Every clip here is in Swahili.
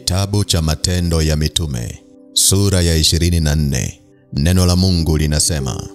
Kitabu cha Matendo ya Mitume, sura ya 24. Neno la Mungu linasema,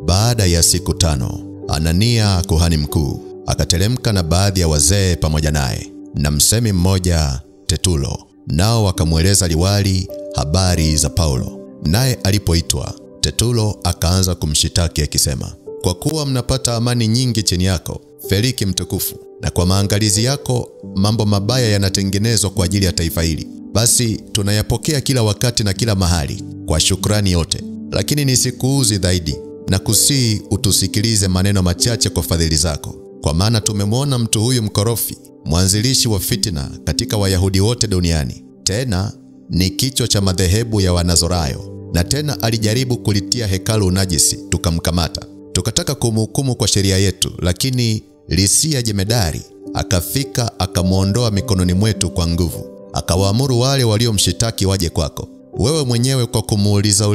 baada ya siku 5, Anania kuhani mkuu akateremka na baadhi ya wazee pamoja naye, na msemi mmoja Tertulo. Nao wakamweleza liwali habari za Paulo. Naye alipoitwa, Tertulo akaanza kumshitaki akisema, kwa kuwa mnapata amani nyingi chini yako, Feliki mtukufu, na kwa maangalizi yako mambo mabaya yanatengenezwa kwa ajili ya taifa hili, basi tunayapokea kila wakati na kila mahali kwa shukrani yote. Lakini nisikuuzi zaidi, na kusihi utusikilize maneno machache kwa fadhili zako, kwa maana tumemwona mtu huyu mkorofi, mwanzilishi wa fitina katika Wayahudi wote duniani. Tena ni kichwa cha madhehebu ya Wanazorayo, na tena alijaribu kulitia hekalu unajisi. Tukamkamata, tukataka kumhukumu kwa sheria yetu, lakini Lisia jemedari akafika akamuondoa mikononi mwetu kwa nguvu. Akawaamuru wale waliomshitaki waje kwako. Wewe mwenyewe kwa kumuuliza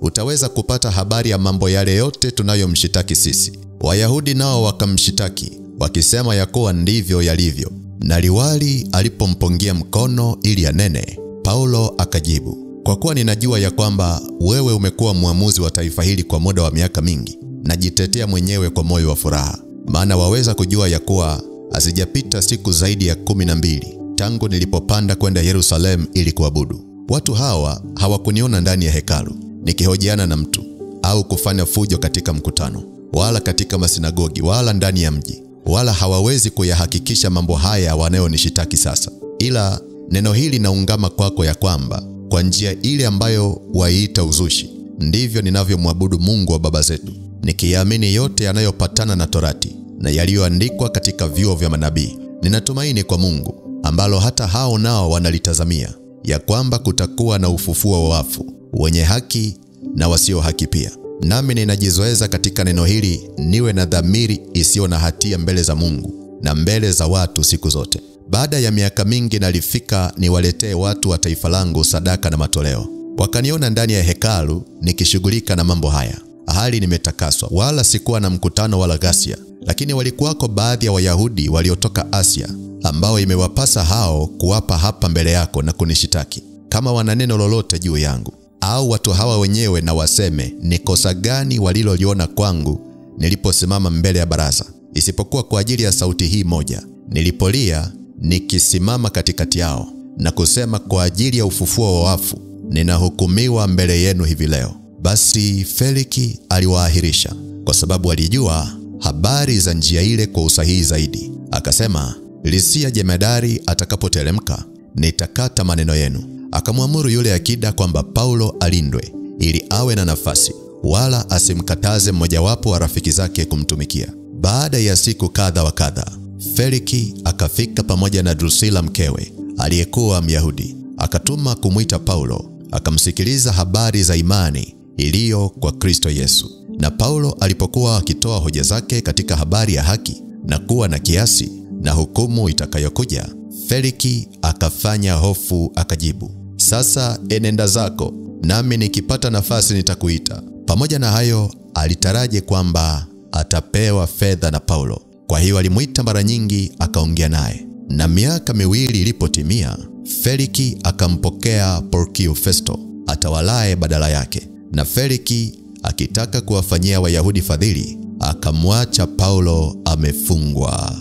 utaweza kupata habari ya mambo yale yote tunayomshitaki sisi. Wayahudi nao wakamshitaki wakisema ya kuwa ndivyo yalivyo. Na liwali alipompungia mkono ili anene, Paulo akajibu, kwa kuwa ninajua ya kwamba wewe umekuwa muamuzi wa taifa hili kwa muda wa miaka mingi, najitetea mwenyewe kwa moyo wa furaha. Maana waweza kujua ya kuwa hazijapita siku zaidi ya 12 tangu nilipopanda kwenda Yerusalemu ili kuabudu. Watu hawa hawakuniona ndani ya hekalu nikihojiana na mtu au kufanya fujo katika mkutano, wala katika masinagogi, wala ndani ya mji, wala hawawezi kuyahakikisha mambo haya wanayonishitaki sasa. Ila neno hili naungama kwako ya kwamba kwa njia ile ambayo waiita uzushi, ndivyo ninavyomwabudu Mungu wa baba zetu, nikiamini yote yanayopatana na Torati na yaliyoandikwa katika vyuo vya manabii. Ninatumaini kwa Mungu, ambalo hata hao nao wanalitazamia, ya kwamba kutakuwa na ufufuo wa wafu, wenye haki na wasio haki pia. Nami ninajizoeza katika neno hili niwe na dhamiri isiyo na hatia mbele za Mungu na mbele za watu siku zote. Baada ya miaka mingi nalifika niwaletee watu wa taifa langu sadaka na matoleo. Wakaniona ndani ya hekalu nikishughulika na mambo haya, hali nimetakaswa, wala sikuwa na mkutano wala ghasia. Lakini walikuwako baadhi ya Wayahudi waliotoka Asia, ambao imewapasa hao kuwapa hapa mbele yako na kunishitaki, kama wana neno lolote juu yangu. Au watu hawa wenyewe na waseme ni kosa gani waliloliona kwangu niliposimama mbele ya baraza, isipokuwa kwa ajili ya sauti hii moja, nilipolia nikisimama katikati yao na kusema kwa ajili ya ufufuo wa wafu, ninahukumiwa mbele yenu hivi leo. Basi Feliki aliwaahirisha, kwa sababu alijua habari za njia ile kwa usahihi zaidi. Akasema, Lisia jemedari atakapoteremka, nitakata maneno yenu. Akamwamuru yule akida kwamba Paulo alindwe ili awe na nafasi, wala asimkataze mmojawapo wa rafiki zake kumtumikia. Baada ya siku kadha wa kadha, Feliki akafika pamoja na Drusila mkewe, aliyekuwa Myahudi. Akatuma kumwita Paulo, akamsikiliza habari za imani iliyo kwa Kristo Yesu. Na Paulo alipokuwa akitoa hoja zake katika habari ya haki na kuwa na kiasi na hukumu itakayokuja, Feliki akafanya hofu, akajibu, sasa enenda zako, nami nikipata nafasi nitakuita. Pamoja na hayo alitaraji kwamba atapewa fedha na Paulo. Kwa hiyo alimuita mara nyingi akaongea naye. Na miaka 2 ilipotimia, Feliki akampokea Porkio Festo atawalaye badala yake. Na Feliki akitaka kuwafanyia Wayahudi fadhili, akamwacha Paulo amefungwa.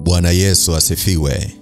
Bwana Yesu asifiwe.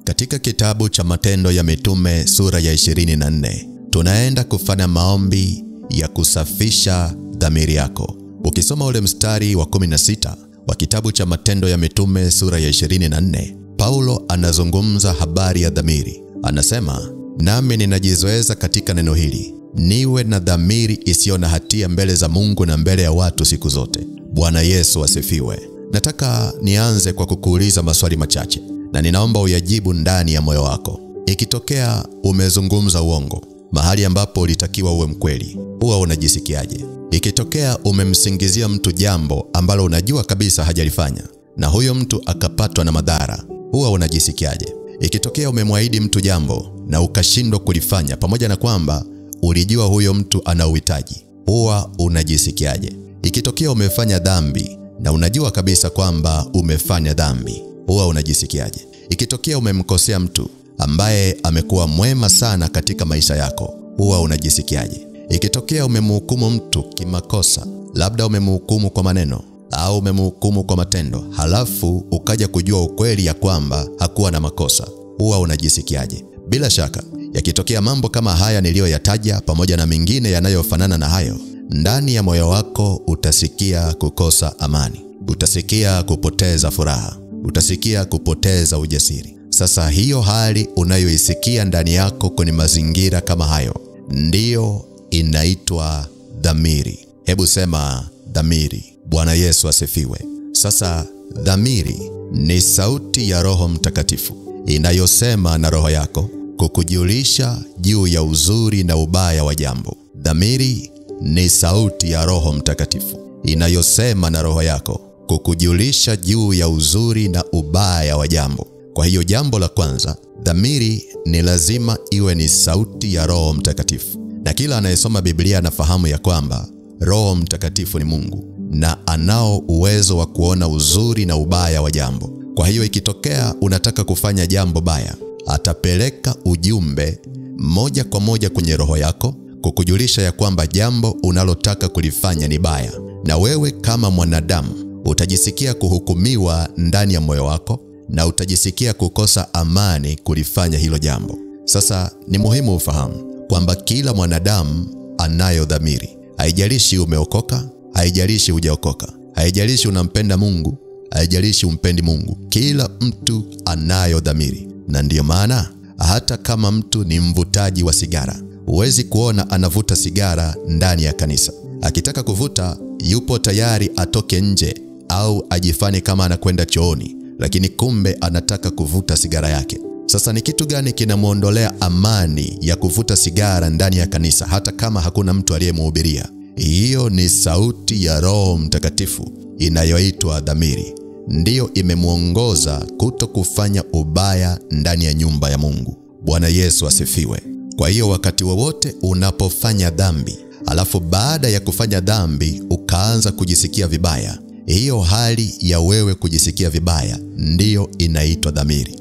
Katika kitabu cha Matendo ya Mitume sura ya 24, tunaenda kufanya maombi ya kusafisha dhamiri yako. Ukisoma ule mstari wa 16 wa kitabu cha Matendo ya Mitume sura ya 24, Paulo anazungumza habari ya dhamiri. Anasema, nami ninajizoeza katika neno hili, niwe na dhamiri isiyo na hatia mbele za Mungu na mbele ya watu siku zote. Bwana Yesu asifiwe. Nataka nianze kwa kukuuliza maswali machache, na ninaomba uyajibu ndani ya moyo wako. Ikitokea umezungumza uongo mahali ambapo ulitakiwa uwe mkweli, huwa unajisikiaje? Ikitokea umemsingizia mtu jambo ambalo unajua kabisa hajalifanya, na huyo mtu akapatwa na madhara, huwa unajisikiaje? Ikitokea umemwahidi mtu jambo na ukashindwa kulifanya, pamoja na kwamba ulijua huyo mtu ana uhitaji, huwa unajisikiaje? Ikitokea umefanya dhambi na unajua kabisa kwamba umefanya dhambi, huwa unajisikiaje? Ikitokea umemkosea mtu ambaye amekuwa mwema sana katika maisha yako, huwa unajisikiaje? Ikitokea umemhukumu mtu kimakosa, labda umemhukumu kwa maneno au umemhukumu kwa matendo, halafu ukaja kujua ukweli ya kwamba hakuwa na makosa, huwa unajisikiaje? Bila shaka, yakitokea mambo kama haya niliyoyataja pamoja na mengine yanayofanana na hayo, ndani ya moyo wako utasikia kukosa amani. Utasikia kupoteza furaha. Utasikia kupoteza ujasiri. Sasa hiyo hali unayoisikia ndani yako kwenye mazingira kama hayo, ndiyo inaitwa dhamiri. Hebu sema dhamiri. Bwana Yesu asifiwe. Sasa dhamiri ni sauti ya Roho Mtakatifu inayosema na roho yako kukujulisha juu ya uzuri na ubaya wa jambo. Dhamiri ni sauti ya Roho Mtakatifu inayosema na roho yako kukujulisha juu ya uzuri na ubaya wa jambo. Kwa hiyo jambo la kwanza, dhamiri ni lazima iwe ni sauti ya Roho Mtakatifu. Na kila anayesoma Biblia anafahamu ya kwamba Roho Mtakatifu ni Mungu na anao uwezo wa kuona uzuri na ubaya wa jambo. Kwa hiyo ikitokea unataka kufanya jambo baya, atapeleka ujumbe moja kwa moja kwenye roho yako kukujulisha ya kwamba jambo unalotaka kulifanya ni baya. Na wewe kama mwanadamu utajisikia kuhukumiwa ndani ya moyo wako na utajisikia kukosa amani kulifanya hilo jambo. Sasa ni muhimu ufahamu kwamba kila mwanadamu anayo dhamiri. Haijalishi umeokoka, haijalishi hujaokoka, haijalishi unampenda Mungu, haijalishi umpendi Mungu, kila mtu anayo dhamiri. Na ndiyo maana hata kama mtu ni mvutaji wa sigara, huwezi kuona anavuta sigara ndani ya kanisa. Akitaka kuvuta, yupo tayari atoke nje au ajifanye kama anakwenda chooni, lakini kumbe anataka kuvuta sigara yake. Sasa ni kitu gani kinamuondolea amani ya kuvuta sigara ndani ya kanisa hata kama hakuna mtu aliyemhubiria? Hiyo ni sauti ya Roho Mtakatifu inayoitwa dhamiri. Ndiyo imemuongoza kuto kufanya ubaya ndani ya nyumba ya Mungu. Bwana Yesu asifiwe. Kwa hiyo wakati wowote unapofanya dhambi, alafu baada ya kufanya dhambi ukaanza kujisikia vibaya, hiyo hali ya wewe kujisikia vibaya ndiyo inaitwa dhamiri.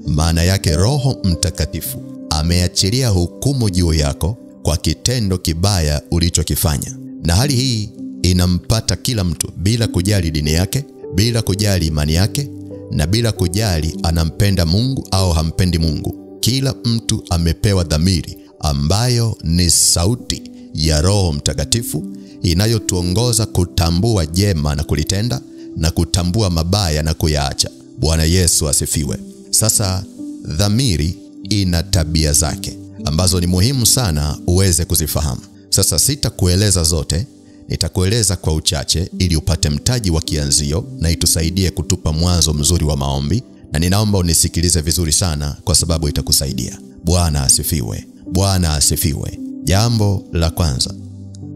Maana yake Roho Mtakatifu ameachilia hukumu juu yako kwa kitendo kibaya ulichokifanya. Na hali hii inampata kila mtu bila kujali dini yake, bila kujali imani yake, na bila kujali anampenda Mungu au hampendi Mungu. Kila mtu amepewa dhamiri ambayo ni sauti ya Roho Mtakatifu inayotuongoza kutambua jema na kulitenda na kutambua mabaya na kuyaacha. Bwana Yesu asifiwe. Sasa dhamiri ina tabia zake ambazo ni muhimu sana uweze kuzifahamu. Sasa sitakueleza zote, nitakueleza kwa uchache ili upate mtaji wa kianzio na itusaidie kutupa mwanzo mzuri wa maombi, na ninaomba unisikilize vizuri sana kwa sababu itakusaidia. Bwana asifiwe. Bwana asifiwe. Jambo la kwanza,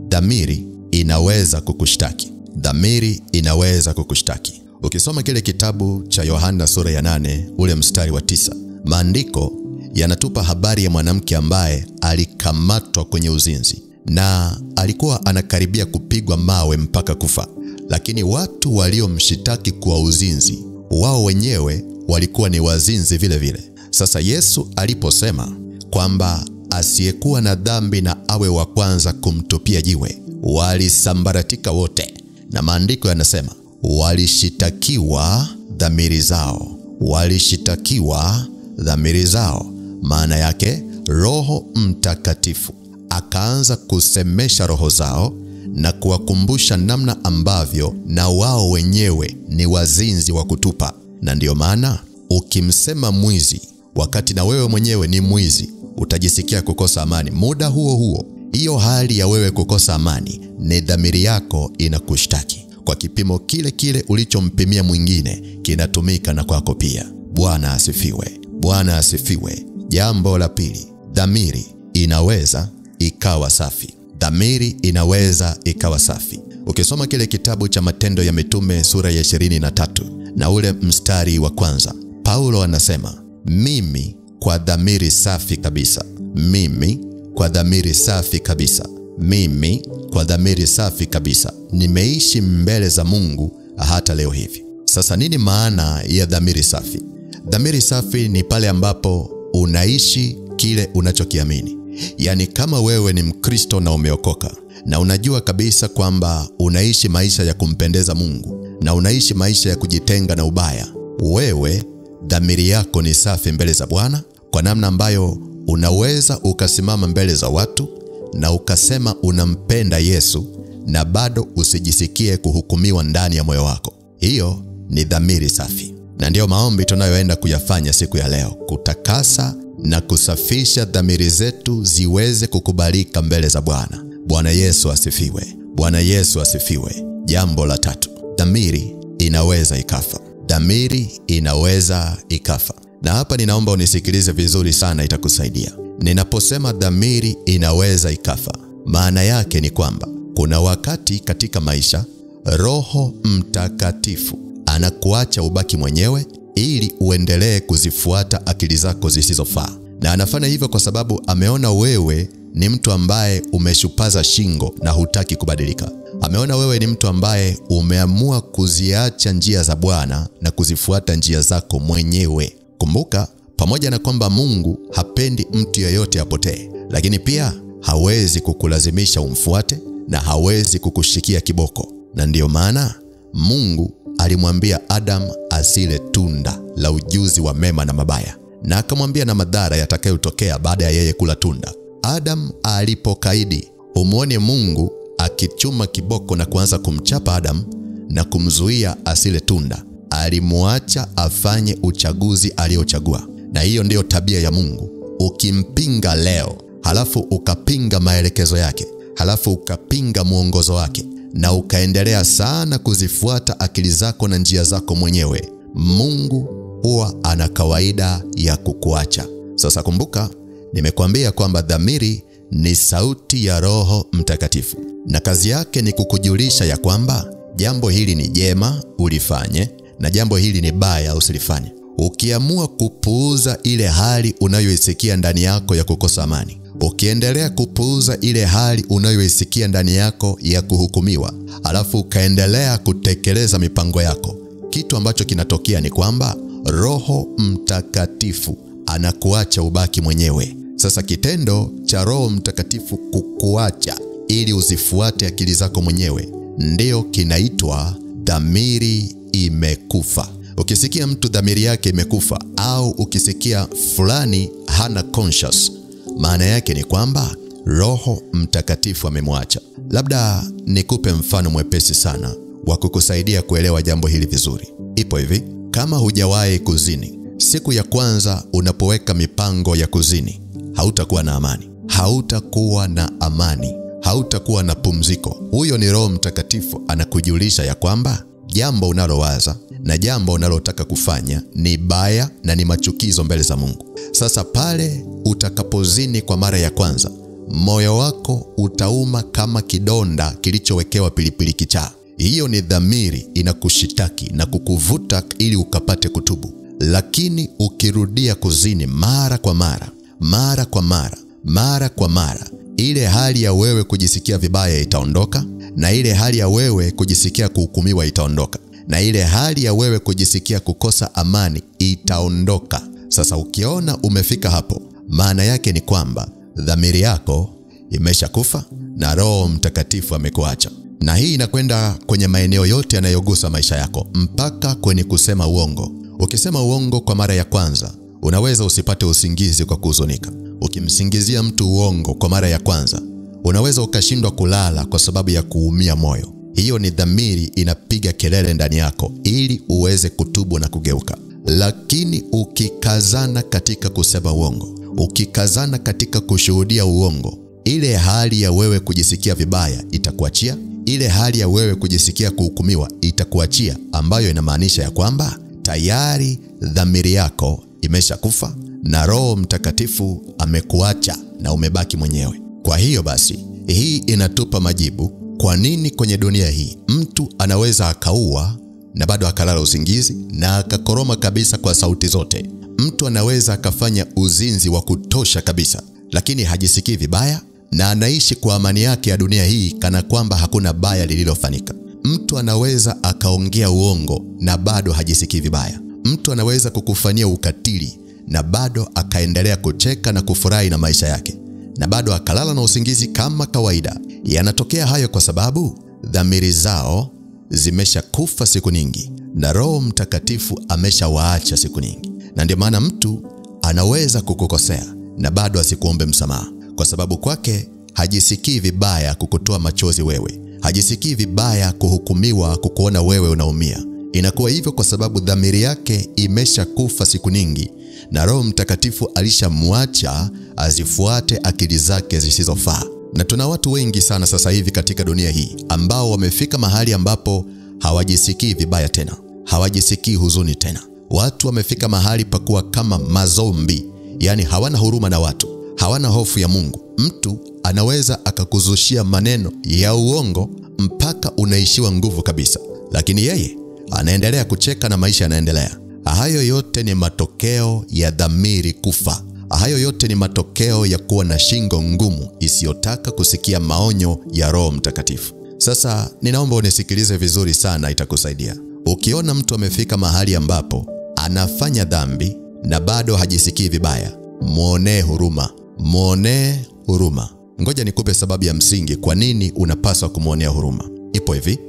dhamiri inaweza kukushtaki. Dhamiri inaweza kukushtaki. Ukisoma kile kitabu cha Yohana sura ya 8 ule mstari wa 9, maandiko yanatupa habari ya mwanamke ambaye alikamatwa kwenye uzinzi na alikuwa anakaribia kupigwa mawe mpaka kufa. Lakini watu waliomshitaki kwa uzinzi, wao wenyewe walikuwa ni wazinzi vile vile. Sasa Yesu aliposema kwamba asiyekuwa na dhambi na awe wa kwanza kumtupia jiwe, walisambaratika wote. Na maandiko yanasema walishitakiwa dhamiri zao. Walishitakiwa dhamiri zao. Maana yake Roho Mtakatifu akaanza kusemesha roho zao na kuwakumbusha namna ambavyo na wao wenyewe ni wazinzi wa kutupa. Na ndiyo maana ukimsema mwizi wakati na wewe mwenyewe ni mwizi, utajisikia kukosa amani. Muda huo huo, hiyo hali ya wewe kukosa amani ni dhamiri yako inakushtaki. Kwa kipimo kile kile ulichompimia mwingine kinatumika na kwako pia. Bwana asifiwe. Bwana asifiwe. Jambo la pili, dhamiri inaweza ikawa safi. Dhamiri inaweza ikawa safi. Ukisoma kile kitabu cha Matendo ya Mitume sura ya 23 na ule mstari wa 1, Paulo anasema, mimi kwa dhamiri safi kabisa. Mimi kwa dhamiri safi kabisa. Mimi kwa dhamiri safi kabisa nimeishi mbele za Mungu hata leo hivi. Sasa nini maana ya dhamiri safi? Dhamiri safi ni pale ambapo unaishi kile unachokiamini. Yaani kama wewe ni Mkristo na umeokoka na unajua kabisa kwamba unaishi maisha ya kumpendeza Mungu na unaishi maisha ya kujitenga na ubaya, wewe dhamiri yako ni safi mbele za Bwana, kwa namna ambayo unaweza ukasimama mbele za watu na ukasema unampenda Yesu na bado usijisikie kuhukumiwa ndani ya moyo wako. Hiyo ni dhamiri safi. Na ndio maombi tunayoenda kuyafanya siku ya leo, kutakasa na kusafisha dhamiri zetu ziweze kukubalika mbele za Bwana. Bwana Yesu asifiwe. Bwana Yesu asifiwe. Jambo la tatu, dhamiri inaweza ikafa. Dhamiri inaweza ikafa. Na hapa ninaomba unisikilize vizuri sana, itakusaidia. Ninaposema dhamiri inaweza ikafa, maana yake ni kwamba kuna wakati katika maisha Roho Mtakatifu anakuacha ubaki mwenyewe ili uendelee kuzifuata akili zako zisizofaa. Na anafanya hivyo kwa sababu ameona wewe ni mtu ambaye umeshupaza shingo na hutaki kubadilika. Ameona wewe ni mtu ambaye umeamua kuziacha njia za Bwana na kuzifuata njia zako mwenyewe. Kumbuka, pamoja na kwamba Mungu hapendi mtu yeyote apotee, lakini pia hawezi kukulazimisha umfuate na hawezi kukushikia kiboko. Na ndiyo maana Mungu alimwambia Adam asile tunda la ujuzi wa mema na mabaya, na akamwambia na madhara yatakayotokea baada ya yeye kula tunda. Adam alipokaidi, umuone Mungu akichuma kiboko na kuanza kumchapa Adam na kumzuia asile tunda. Alimuacha afanye uchaguzi aliochagua. Na hiyo ndiyo tabia ya Mungu. Ukimpinga leo, halafu ukapinga maelekezo yake, halafu ukapinga mwongozo wake, na ukaendelea sana kuzifuata akili zako na njia zako mwenyewe, Mungu huwa ana kawaida ya kukuacha. Sasa kumbuka, nimekuambia kwamba dhamiri ni sauti ya Roho Mtakatifu, na kazi yake ni kukujulisha ya kwamba jambo hili ni jema ulifanye na jambo hili ni baya usilifanye. Ukiamua kupuuza ile hali unayoisikia ndani yako ya kukosa amani, ukiendelea kupuuza ile hali unayoisikia ndani yako ya kuhukumiwa, alafu ukaendelea kutekeleza mipango yako, kitu ambacho kinatokea ni kwamba Roho Mtakatifu anakuacha ubaki mwenyewe. Sasa kitendo cha Roho Mtakatifu kukuacha ili uzifuate akili zako mwenyewe ndio kinaitwa dhamiri imekufa. Ukisikia mtu dhamiri yake imekufa, au ukisikia fulani hana conscious, maana yake ni kwamba Roho Mtakatifu amemwacha. Labda nikupe mfano mwepesi sana wa kukusaidia kuelewa jambo hili vizuri. Ipo hivi, kama hujawahi kuzini, siku ya kwanza unapoweka mipango ya kuzini, hautakuwa na amani. Hautakuwa na amani. Hautakuwa na pumziko. Huyo ni Roho Mtakatifu anakujulisha ya kwamba jambo unalowaza na jambo unalotaka kufanya ni baya na ni machukizo mbele za Mungu. Sasa pale utakapozini kwa mara ya kwanza, moyo wako utauma kama kidonda kilichowekewa pilipili kichaa. Hiyo ni dhamiri inakushitaki na kukuvuta ili ukapate kutubu. Lakini ukirudia kuzini mara kwa mara, mara kwa mara, mara kwa mara, ile hali ya wewe kujisikia vibaya itaondoka, na ile hali ya wewe kujisikia kuhukumiwa itaondoka, na ile hali ya wewe kujisikia kukosa amani itaondoka. Sasa ukiona umefika hapo, maana yake ni kwamba dhamiri yako imeshakufa na Roho Mtakatifu amekuacha. Na hii inakwenda kwenye maeneo yote yanayogusa maisha yako, mpaka kwenye kusema uongo. Ukisema uongo kwa mara ya kwanza, unaweza usipate usingizi kwa kuhuzunika. Ukimsingizia mtu uongo kwa mara ya kwanza, unaweza ukashindwa kulala kwa sababu ya kuumia moyo. Hiyo ni dhamiri inapiga kelele ndani yako ili uweze kutubu na kugeuka. Lakini ukikazana katika kusema uongo, ukikazana katika kushuhudia uongo, ile hali ya wewe kujisikia vibaya itakuachia, ile hali ya wewe kujisikia kuhukumiwa itakuachia, ambayo inamaanisha ya kwamba tayari dhamiri yako imeshakufa na Roho Mtakatifu amekuacha na umebaki mwenyewe. Kwa hiyo basi, hii inatupa majibu kwa nini kwenye dunia hii mtu anaweza akaua na bado akalala usingizi na akakoroma kabisa kwa sauti zote. Mtu anaweza akafanya uzinzi wa kutosha kabisa, lakini hajisikii vibaya na anaishi kwa amani yake ya dunia hii kana kwamba hakuna baya lililofanyika. Mtu anaweza akaongea uongo na bado hajisikii vibaya. Mtu anaweza kukufanyia ukatili na bado akaendelea kucheka na kufurahi na maisha yake, na bado akalala na usingizi kama kawaida. Yanatokea hayo kwa sababu dhamiri zao zimeshakufa siku nyingi na Roho Mtakatifu ameshawaacha siku nyingi. Na ndio maana mtu anaweza kukukosea na bado asikuombe msamaha, kwa sababu kwake hajisikii vibaya kukutoa machozi wewe. Hajisikii vibaya kuhukumiwa kukuona wewe unaumia. Inakuwa hivyo kwa sababu dhamiri yake imeshakufa siku nyingi na Roho Mtakatifu alishamwacha azifuate akili zake zisizofaa. Na tuna watu wengi sana sasa hivi katika dunia hii ambao wamefika mahali ambapo hawajisikii vibaya tena, hawajisikii huzuni tena. Watu wamefika mahali pakuwa kama mazombi, yani hawana huruma na watu, hawana hofu ya Mungu. Mtu anaweza akakuzushia maneno ya uongo mpaka unaishiwa nguvu kabisa, lakini yeye anaendelea kucheka na maisha yanaendelea. Hayo yote ni matokeo ya dhamiri kufa. Hayo yote ni matokeo ya kuwa na shingo ngumu isiyotaka kusikia maonyo ya Roho Mtakatifu. Sasa ninaomba unisikilize vizuri sana, itakusaidia. Ukiona mtu amefika mahali ambapo anafanya dhambi na bado hajisikii vibaya, muonee huruma. Muonee huruma. Ngoja nikupe sababu ya msingi kwa nini unapaswa kumuonea huruma. Ipo hivi: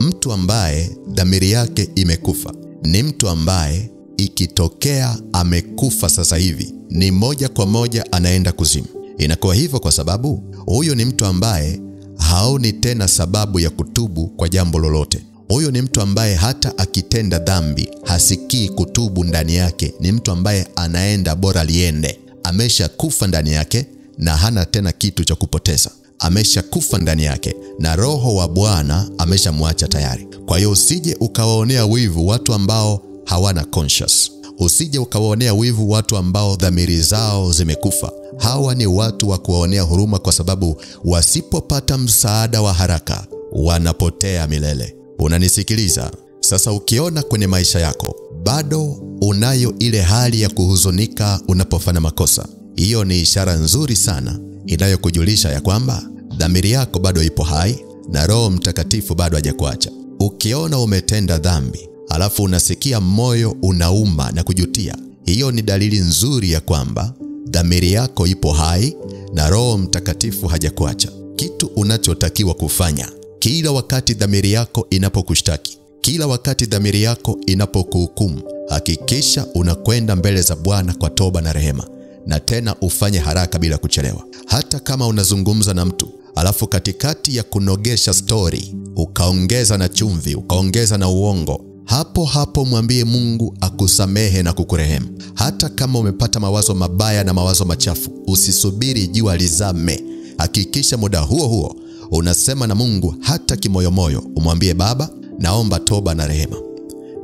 mtu ambaye dhamiri yake imekufa ni mtu ambaye ikitokea amekufa sasa hivi ni moja kwa moja anaenda kuzimu. Inakuwa hivyo kwa sababu huyo ni mtu ambaye haoni tena sababu ya kutubu kwa jambo lolote. Huyo ni mtu ambaye hata akitenda dhambi hasikii kutubu ndani yake. Ni mtu ambaye anaenda bora liende. Amesha kufa ndani yake na hana tena kitu cha kupoteza. Amesha kufa ndani yake na Roho wa Bwana ameshamwacha tayari. Kwa hiyo usije ukawaonea wivu watu ambao hawana conscious. Usije ukawaonea wivu watu ambao dhamiri zao zimekufa. Hawa ni watu wa kuwaonea huruma, kwa sababu wasipopata msaada wa haraka wanapotea milele. Unanisikiliza? Sasa ukiona kwenye maisha yako bado unayo ile hali ya kuhuzunika unapofanya makosa, hiyo ni ishara nzuri sana inayokujulisha ya kwamba dhamiri yako bado ipo hai na Roho Mtakatifu bado hajakuacha. Ukiona umetenda dhambi alafu unasikia moyo unauma na kujutia, hiyo ni dalili nzuri ya kwamba dhamiri yako ipo hai na Roho Mtakatifu hajakuacha. Kitu unachotakiwa kufanya kila wakati dhamiri yako inapokushtaki, kila wakati dhamiri yako inapokuhukumu, hakikisha unakwenda mbele za Bwana kwa toba na rehema, na tena ufanye haraka bila kuchelewa. Hata kama unazungumza na mtu alafu katikati ya kunogesha story ukaongeza na chumvi, ukaongeza na uongo, hapo hapo mwambie Mungu akusamehe na kukurehemu. Hata kama umepata mawazo mabaya na mawazo machafu, usisubiri jua lizame. Hakikisha muda huo huo unasema na Mungu hata kimoyomoyo. Umwambie, Baba, naomba toba na rehema.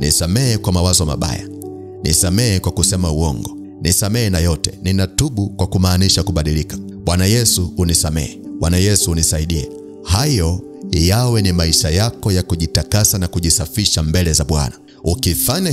Nisamehe kwa mawazo mabaya. Nisamehe kwa kusema uongo. Nisamehe na yote. Ninatubu kwa kumaanisha kubadilika. Bwana Yesu unisamehe. Bwana Yesu unisaidie. Hayo yawe ni maisha yako ya kujitakasa na kujisafisha mbele za Bwana. Ukifanya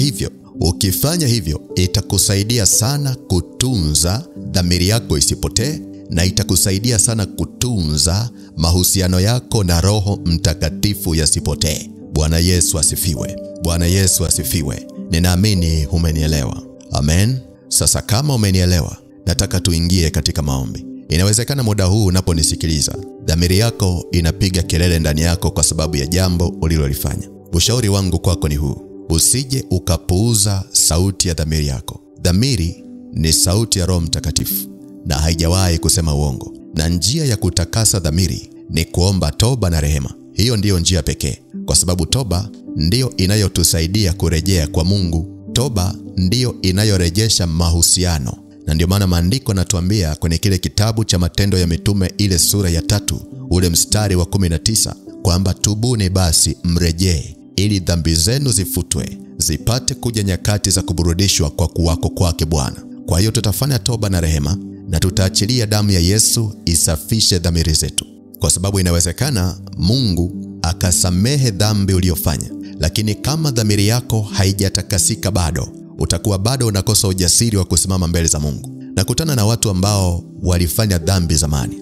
hivyo itakusaidia sana kutunza dhamiri yako isipotee, na itakusaidia sana kutunza mahusiano yako na Roho Mtakatifu yasipotee. Bwana Yesu asifiwe. Bwana Yesu asifiwe. Ninaamini umenielewa. Amen. Sasa kama umenielewa, nataka tuingie katika maombi. Inawezekana muda huu unaponisikiliza dhamiri yako inapiga kelele ndani yako kwa sababu ya jambo ulilolifanya. Ushauri wangu kwako ni huu: usije ukapuuza sauti ya dhamiri yako. Dhamiri ni sauti ya Roho Mtakatifu na haijawahi kusema uongo. Na njia ya kutakasa dhamiri ni kuomba toba na rehema. Hiyo ndiyo njia pekee, kwa sababu toba ndiyo inayotusaidia kurejea kwa Mungu. Toba ndiyo inayorejesha mahusiano. Na ndio maana maandiko yanatuambia kwenye kile kitabu cha Matendo ya Mitume ile sura ya 3 ule mstari wa 19 kwamba tubuni basi mrejee, ili dhambi zenu zifutwe, zipate kuja nyakati za kuburudishwa kwa kuwako kwake Bwana. Kwa hiyo tutafanya toba na rehema na tutaachilia damu ya Yesu isafishe dhamiri zetu, kwa sababu inawezekana Mungu akasamehe dhambi uliyofanya, lakini kama dhamiri yako haijatakasika bado, utakuwa bado unakosa ujasiri wa kusimama mbele za Mungu. Nakutana na watu ambao walifanya dhambi zamani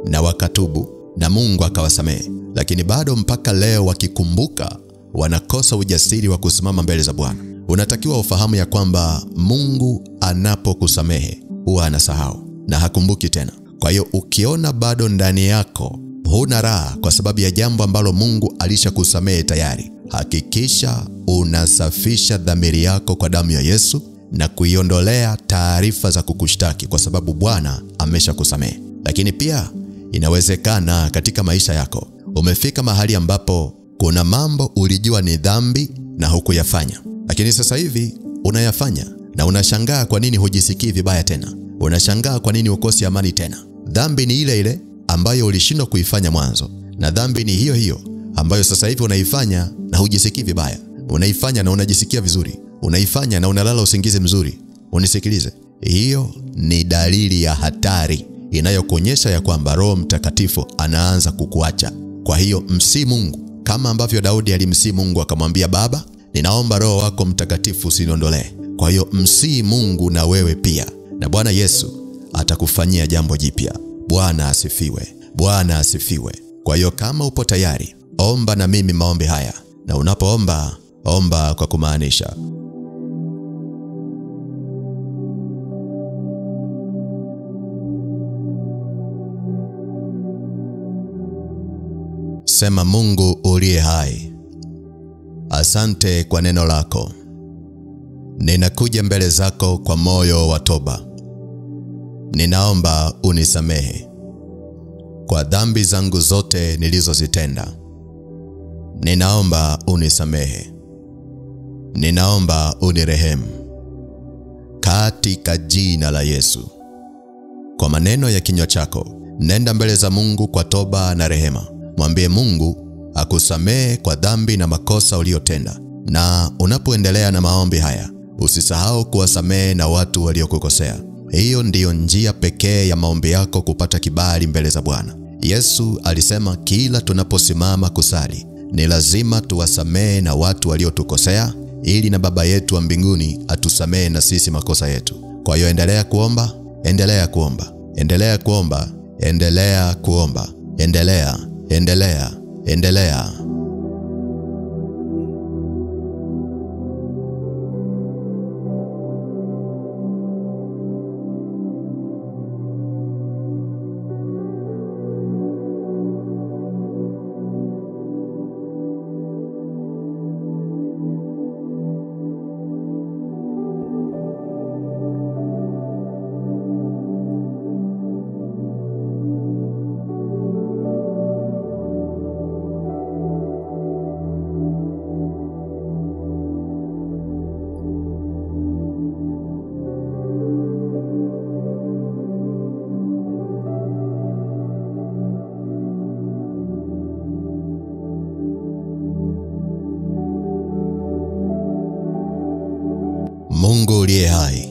na wakatubu na Mungu akawasamehe, lakini bado mpaka leo wakikumbuka wanakosa ujasiri wa kusimama mbele za Bwana. unatakiwa ufahamu ya kwamba Mungu anapokusamehe huwa anasahau na hakumbuki tena. Kwa hiyo ukiona bado ndani yako huna raha kwa sababu ya jambo ambalo Mungu alishakusamehe tayari, hakikisha unasafisha dhamiri yako kwa damu ya Yesu na kuiondolea taarifa za kukushtaki, kwa sababu Bwana ameshakusamehe. Lakini pia inawezekana katika maisha yako umefika mahali ambapo kuna mambo ulijua ni dhambi na hukuyafanya, lakini sasa hivi unayafanya na unashangaa kwa nini hujisikii vibaya tena. Unashangaa kwa nini ukosi amani tena. Dhambi ni ile ile ambayo ulishindwa kuifanya mwanzo, na dhambi ni hiyo hiyo ambayo sasa hivi unaifanya na hujisikii vibaya. Unaifanya na unajisikia vizuri. Unaifanya na unalala usingizi mzuri. Unisikilize, hiyo ni dalili ya hatari inayokuonyesha ya kwamba Roho Mtakatifu anaanza kukuacha. Kwa hiyo msii Mungu kama ambavyo Daudi alimsii Mungu akamwambia, Baba, ninaomba Roho wako Mtakatifu usiniondolee. Kwa hiyo msii Mungu na wewe pia, na Bwana Yesu atakufanyia jambo jipya. Bwana asifiwe. Bwana asifiwe. Kwa hiyo kama upo tayari, omba na mimi maombi haya, na unapoomba, omba kwa kumaanisha. Sema: Mungu uliye hai, asante kwa neno lako. Ninakuja mbele zako kwa moyo wa toba. Ninaomba unisamehe kwa dhambi zangu zote nilizozitenda. Ninaomba unisamehe. Ninaomba unirehemu katika jina la Yesu. Kwa maneno ya kinywa chako, nenda mbele za Mungu kwa toba na rehema. Mwambie Mungu akusamehe kwa dhambi na makosa uliyotenda. Na unapoendelea na maombi haya, usisahau kuwasamehe na watu waliokukosea. Hiyo ndiyo njia pekee ya maombi yako kupata kibali mbele za Bwana. Yesu alisema kila tunaposimama kusali, ni lazima tuwasamehe na watu waliotukosea, ili na Baba yetu wa mbinguni atusamehe na sisi makosa yetu. Kwa hiyo endelea kuomba, endelea kuomba, endelea kuomba, endelea kuomba, endelea, endelea, endelea. Mungu uliye hai,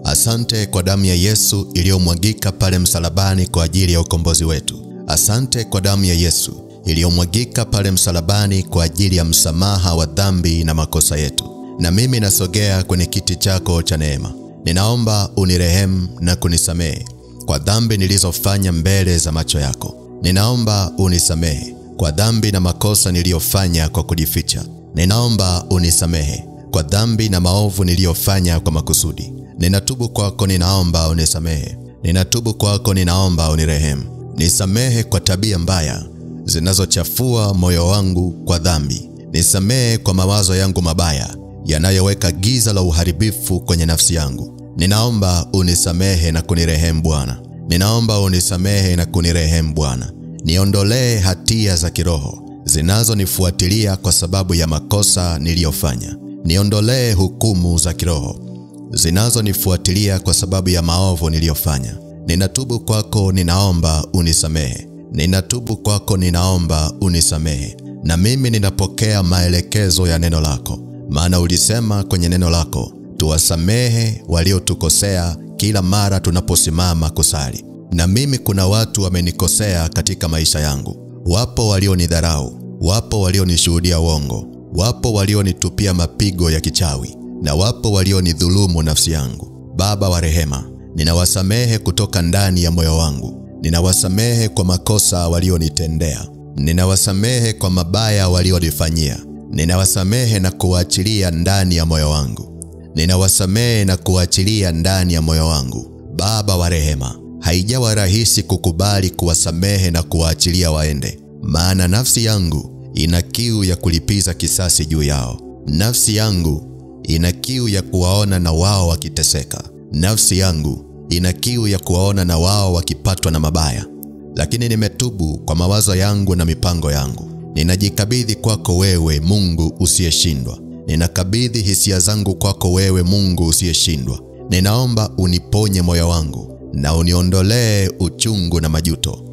asante kwa damu ya Yesu iliyomwagika pale msalabani kwa ajili ya ukombozi wetu. Asante kwa damu ya Yesu iliyomwagika pale msalabani kwa ajili ya msamaha wa dhambi na makosa yetu. Na mimi nasogea kwenye kiti chako cha neema. Ninaomba unirehemu na kunisamehe kwa dhambi nilizofanya mbele za macho yako. Ninaomba unisamehe kwa dhambi na makosa niliyofanya kwa kujificha. Ninaomba unisamehe kwa dhambi na maovu niliyofanya kwa makusudi. Ninatubu kwako, ninaomba unisamehe. Ninatubu kwako, ninaomba unirehemu. Nisamehe kwa tabia mbaya zinazochafua moyo wangu kwa dhambi. Nisamehe kwa mawazo yangu mabaya yanayoweka giza la uharibifu kwenye nafsi yangu. Ninaomba unisamehe na kunirehemu Bwana. Ninaomba unisamehe na kunirehemu Bwana. Niondolee hatia za kiroho zinazonifuatilia kwa sababu ya makosa niliyofanya. Niondolee hukumu za kiroho zinazonifuatilia kwa sababu ya maovu niliyofanya. Ninatubu kwako, ninaomba unisamehe. Ninatubu kwako, ninaomba unisamehe. Na mimi ninapokea maelekezo ya neno lako. Maana ulisema kwenye neno lako, tuwasamehe waliotukosea kila mara tunaposimama kusali. Na mimi kuna watu wamenikosea katika maisha yangu. Wapo walionidharau, wapo walionishuhudia uongo, wapo walionitupia mapigo ya kichawi, na wapo walionidhulumu nafsi yangu. Baba wa rehema, ninawasamehe kutoka ndani ya moyo wangu. Ninawasamehe kwa makosa walionitendea. Ninawasamehe kwa mabaya walionifanyia. ninawasamehe na kuwaachilia ndani ya moyo wangu. Ninawasamehe na kuwaachilia ndani ya moyo wangu. Baba wa rehema, haijawa rahisi kukubali kuwasamehe na kuwaachilia waende, maana nafsi yangu ina kiu ya kulipiza kisasi juu yao. Nafsi yangu ina kiu ya kuwaona na wao wakiteseka. Nafsi yangu ina kiu ya kuwaona na wao wakipatwa na mabaya. Lakini nimetubu kwa mawazo yangu na mipango yangu. Ninajikabidhi kwako wewe Mungu usiyeshindwa. Ninakabidhi hisia zangu kwako wewe Mungu usiyeshindwa. Ninaomba uniponye moyo wangu na uniondolee uchungu na majuto.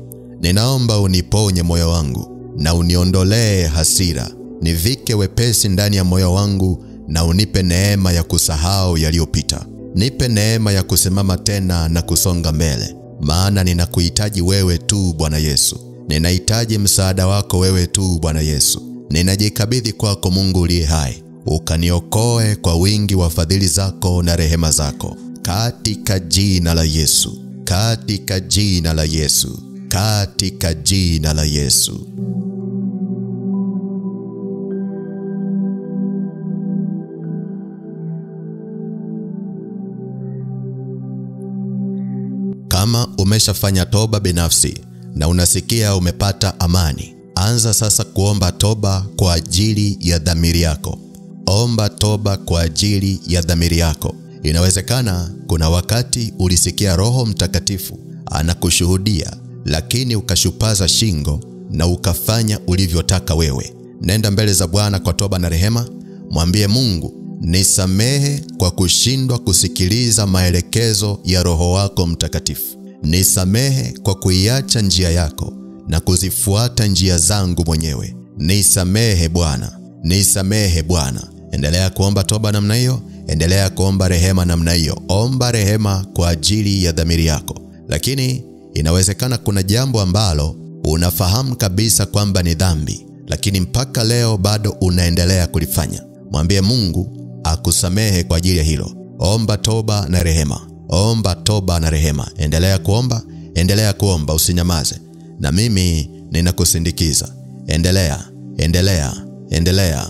Ninaomba uniponye moyo wangu na uniondolee hasira. Nivike wepesi ndani ya moyo wangu na unipe neema ya kusahau yaliyopita. Nipe neema ya kusimama tena na kusonga mbele, maana ninakuhitaji wewe tu Bwana Yesu. Ninahitaji msaada wako wewe tu Bwana Yesu. Ninajikabidhi kwako Mungu uliye hai. Ukaniokoe kwa wingi wa fadhili zako na rehema zako. Katika jina la Yesu. Katika jina la Yesu. Katika jina la Yesu. Kama umeshafanya toba binafsi na unasikia umepata amani, anza sasa kuomba toba kwa ajili ya dhamiri yako. Omba toba kwa ajili ya dhamiri yako. Inawezekana kuna wakati ulisikia Roho Mtakatifu anakushuhudia, lakini ukashupaza shingo na ukafanya ulivyotaka wewe. Nenda mbele za Bwana kwa toba na rehema. Mwambie Mungu, nisamehe kwa kushindwa kusikiliza maelekezo ya Roho wako Mtakatifu. Nisamehe kwa kuiacha njia yako na kuzifuata njia zangu mwenyewe. Nisamehe Bwana. Nisamehe Bwana. Endelea kuomba toba namna hiyo. Endelea kuomba rehema namna hiyo. Omba rehema kwa ajili ya dhamiri yako. Lakini inawezekana kuna jambo ambalo unafahamu kabisa kwamba ni dhambi, lakini mpaka leo bado unaendelea kulifanya. Mwambie Mungu akusamehe kwa ajili ya hilo. Omba toba na rehema. Omba toba na rehema. Endelea kuomba, endelea kuomba, usinyamaze. Na mimi ninakusindikiza. Endelea, endelea, endelea.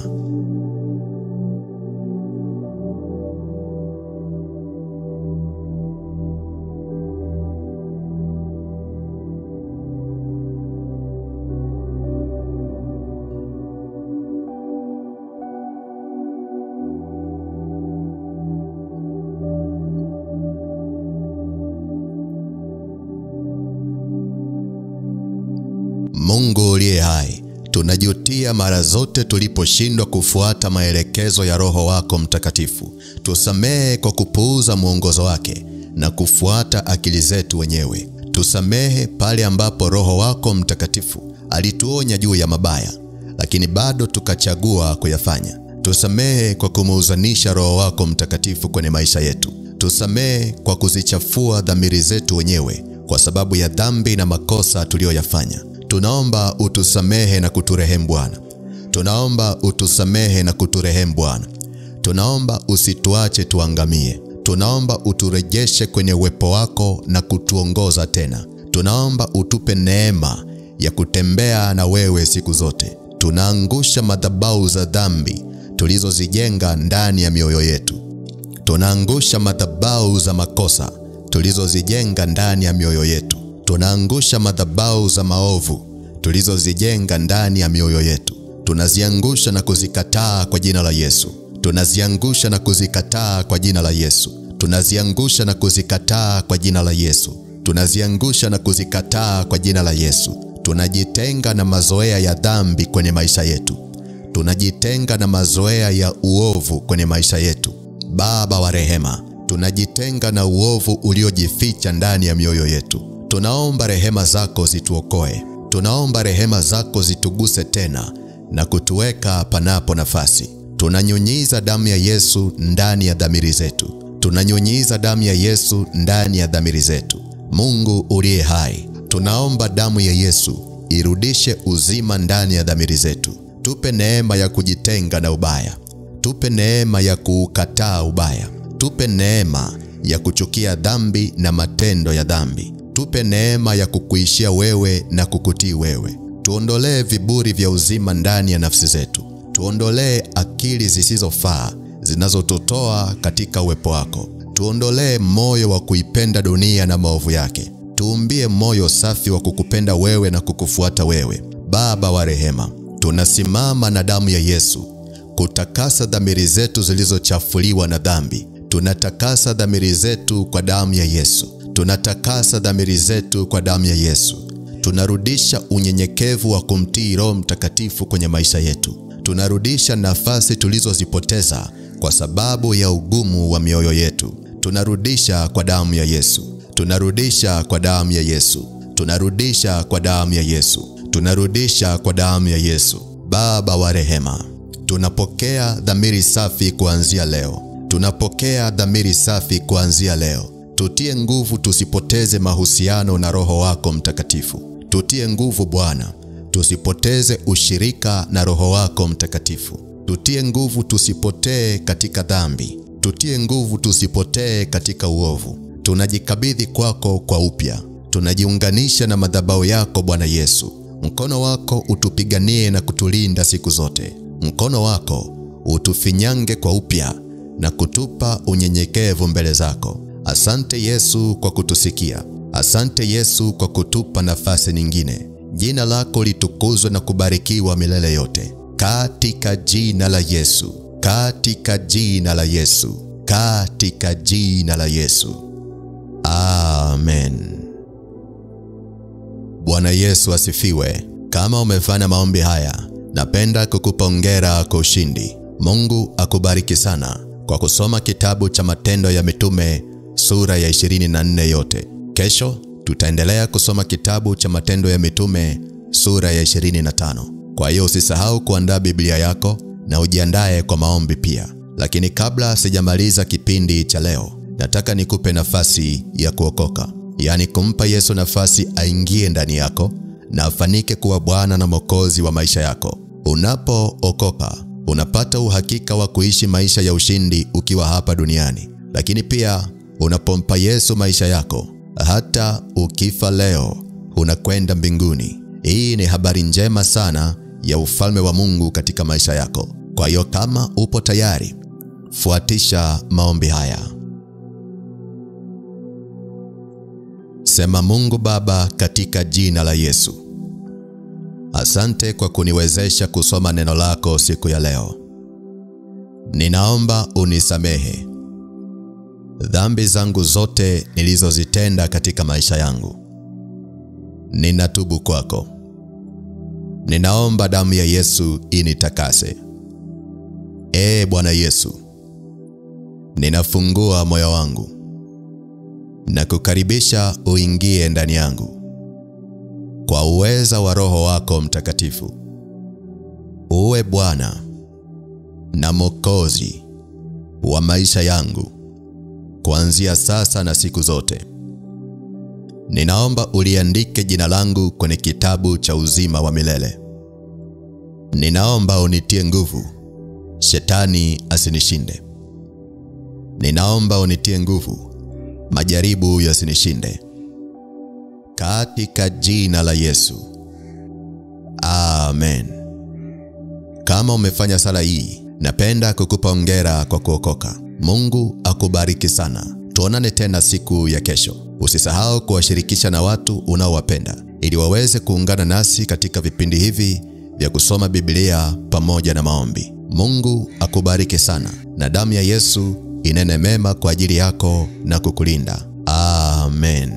Mungu uliye hai, tunajutia mara zote tuliposhindwa kufuata maelekezo ya Roho wako Mtakatifu. Tusamehe kwa kupuuza mwongozo wake na kufuata akili zetu wenyewe. Tusamehe pale ambapo Roho wako Mtakatifu alituonya juu ya mabaya, lakini bado tukachagua kuyafanya. Tusamehe kwa kumuuzanisha Roho wako Mtakatifu kwenye maisha yetu. Tusamehe kwa kuzichafua dhamiri zetu wenyewe kwa sababu ya dhambi na makosa tuliyoyafanya. Tunaomba utusamehe na kuturehemu Bwana. Tunaomba utusamehe na kuturehemu Bwana. Tunaomba usituache tuangamie. Tunaomba uturejeshe kwenye uwepo wako na kutuongoza tena. Tunaomba utupe neema ya kutembea na wewe siku zote. Tunaangusha madhabahu za dhambi tulizozijenga ndani ya mioyo yetu. Tunaangusha madhabahu za makosa tulizozijenga ndani ya mioyo yetu. Tunaangusha madhabahu za maovu tulizozijenga ndani ya mioyo yetu. Tunaziangusha na kuzikataa kwa jina la Yesu. Tunaziangusha na kuzikataa kwa jina la Yesu. Tunaziangusha na kuzikataa kwa jina la Yesu. Tunaziangusha na kuzikataa kwa jina la Yesu. Tunajitenga na mazoea ya dhambi kwenye maisha yetu. Tunajitenga na mazoea ya uovu kwenye maisha yetu. Baba wa rehema, tunajitenga na uovu uliojificha ndani ya mioyo yetu. Tunaomba rehema zako zituokoe. Tunaomba rehema zako zituguse tena na kutuweka panapo nafasi. Tunanyunyiza damu ya Yesu ndani ya dhamiri zetu. Tunanyunyiza damu ya Yesu ndani ya dhamiri zetu. Mungu uliye hai, tunaomba damu ya Yesu irudishe uzima ndani ya dhamiri zetu. Tupe neema ya kujitenga na ubaya. Tupe neema ya kuukataa ubaya. Tupe neema ya kuchukia dhambi na matendo ya dhambi. Tupe neema ya kukuishia wewe na kukutii wewe. Tuondolee viburi vya uzima ndani ya nafsi zetu. Tuondolee akili zisizofaa zinazotutoa katika uwepo wako. Tuondolee moyo wa kuipenda dunia na maovu yake. Tuumbie moyo safi wa kukupenda wewe na kukufuata wewe. Baba wa rehema, tunasimama na damu ya Yesu kutakasa dhamiri zetu zilizochafuliwa na dhambi. Tunatakasa dhamiri zetu kwa damu ya Yesu. Tunatakasa dhamiri zetu kwa damu ya Yesu. Tunarudisha unyenyekevu wa kumtii Roho Mtakatifu kwenye maisha yetu. Tunarudisha nafasi tulizozipoteza kwa sababu ya ugumu wa mioyo yetu. Tunarudisha kwa damu ya Yesu. Tunarudisha kwa damu ya Yesu. Tunarudisha kwa damu ya Yesu. Tunarudisha kwa damu ya Yesu. Baba wa rehema, tunapokea dhamiri safi kuanzia leo. Tunapokea dhamiri safi kuanzia leo. Tutie nguvu tusipoteze mahusiano na Roho wako Mtakatifu. Tutie nguvu Bwana, tusipoteze ushirika na Roho wako Mtakatifu. Tutie nguvu tusipotee katika dhambi. Tutie nguvu tusipotee katika uovu. Tunajikabidhi kwako kwa upya. Tunajiunganisha na madhabahu yako Bwana Yesu. Mkono wako utupiganie na kutulinda siku zote. Mkono wako utufinyange kwa upya na kutupa unyenyekevu mbele zako. Asante Yesu kwa kutusikia. Asante Yesu kwa kutupa nafasi nyingine. Jina lako litukuzwe na kubarikiwa milele yote. Katika jina la Yesu. Katika jina la Yesu. Katika jina la Yesu. Amen. Bwana Yesu asifiwe. Kama umefanya maombi haya, napenda kukupa hongera kwa ushindi. Mungu akubariki sana kwa kusoma kitabu cha Matendo ya Mitume sura ya 24 yote. Kesho tutaendelea kusoma kitabu cha Matendo ya Mitume sura ya 25. Kwa hiyo usisahau kuandaa Biblia yako na ujiandae kwa maombi pia. Lakini kabla sijamaliza kipindi cha leo, nataka nikupe nafasi ya kuokoka. Yaani kumpa Yesu nafasi aingie ndani yako na afanike kuwa Bwana na Mwokozi wa maisha yako. Unapookoka, unapata uhakika wa kuishi maisha ya ushindi ukiwa hapa duniani. Lakini pia unapompa Yesu maisha yako, hata ukifa leo, unakwenda mbinguni. Hii ni habari njema sana ya ufalme wa Mungu katika maisha yako. Kwa hiyo kama upo tayari, fuatisha maombi haya. Sema: Mungu Baba, katika jina la Yesu, asante kwa kuniwezesha kusoma neno lako siku ya leo. Ninaomba unisamehe dhambi zangu zote nilizozitenda katika maisha yangu. Ninatubu kwako. Ninaomba damu ya Yesu initakase. Bwana Yesu, ninafungua moyo wangu na kukaribisha uingie ndani yangu. Kwa uweza wa Roho wako Mtakatifu, uwe Bwana na Mwokozi wa maisha yangu kuanzia sasa na siku zote. Ninaomba uliandike jina langu kwenye kitabu cha uzima wa milele. Ninaomba unitie nguvu, shetani asinishinde. Ninaomba unitie nguvu, majaribu yasinishinde. Katika jina la Yesu. Amen. Kama umefanya sala hii, napenda kukupa hongera kwa kuokoka. Mungu akubariki sana. Tuonane tena siku ya kesho. Usisahau kuwashirikisha na watu unaowapenda ili waweze kuungana nasi katika vipindi hivi vya kusoma Biblia pamoja na maombi. Mungu akubariki sana na damu ya Yesu inene mema kwa ajili yako na kukulinda. Amen.